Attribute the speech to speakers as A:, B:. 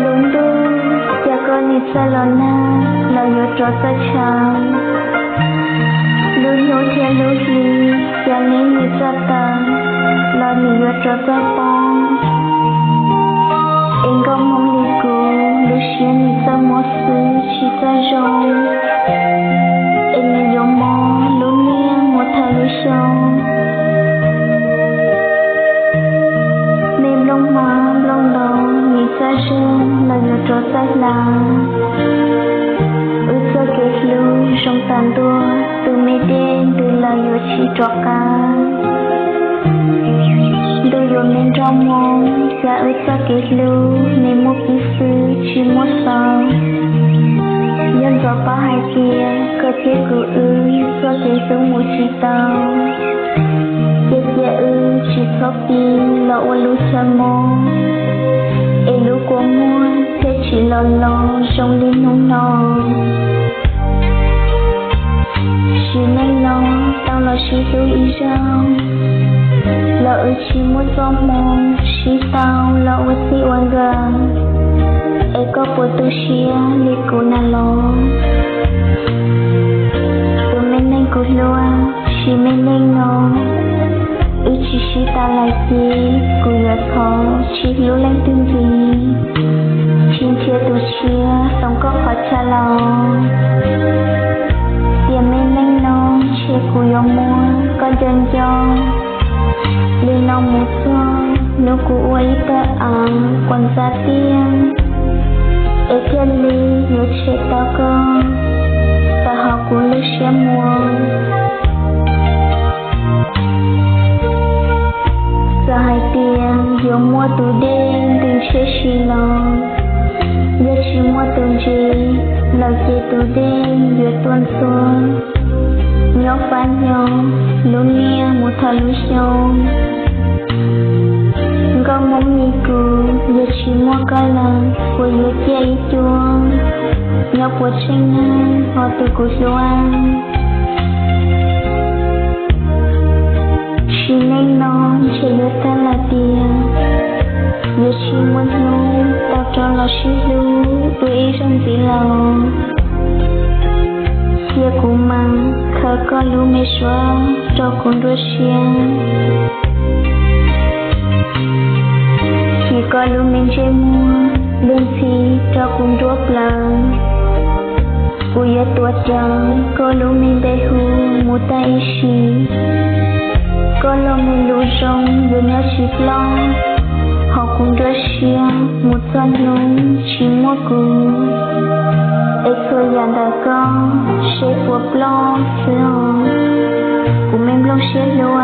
A: Lundu, ya con ni salona, lo yo trota chao. Lundu tia luhi, ya ni trota, lo ni yo trota pong. Em gom mong li gu, lu xia ni sa mo su, chi sa rong. Em ni yo mo, lu nia mo tha lu shong. Mềm lông má, lông đầu, ni sa rong, lo yo trota la. Cho kết lưu trong tàn đua từ mê đen từ lời yo chi trọc ca từ yo men trong mong ra cho kết lưu nên một ý sư chi một sao nhân do ba hai kia cơ chế của cho kết lưu một chi tao kết gia chỉ thóc đi lọ lưu chân mong em lưu của mua thế chỉ lo trong linh nông nông chỉ nên lo tao là chỉ tu ý rau lỡ chỉ muốn gió mong chỉ tao lỡ chỉ oan gần ai có bộ tu xia li cô na lo tụi mình nên cố lo chỉ mình nên nó chỉ ta lại gì cô giờ khó chỉ lưu lên tương gì xin chia tu chia sống có khó trả lòng tiền mình lên nó chia của yo mua con chân cho lên nó một cho nếu của ấy ta còn ra tiền ấy thiên lý nhớ chết tao con ta học của lúc xe mua giờ hai tiền yo mua tủ đen đừng chết xì lòng giờ chỉ mua tủ gì lời chỉ tủ đen giờ tuần xuân nhóc phán nhau lúc nia một thằng lúc sâu con mong nhị cù giờ chỉ mua cái lần của giờ chơi chuông nhóc của sinh năng họ từ của doan chỉ nên nó chỉ giờ ta là tiền giờ chỉ muốn nuôi tao cho nó xí lưu tùy trong tí lòng xia của mang khờ có lưu mê xóa cho con đua xiên chỉ có lưu mình chơi mua lương phi cho con đua lần của giờ tuột trăng có lưu mình bê hù mua tay xì có lưu mình lưu rong vừa nhớ chỉ long họ cũng đua xiên một con nung chỉ mua cù ấy thôi dàn đã con sẽ của blog của mình blog sẽ lưu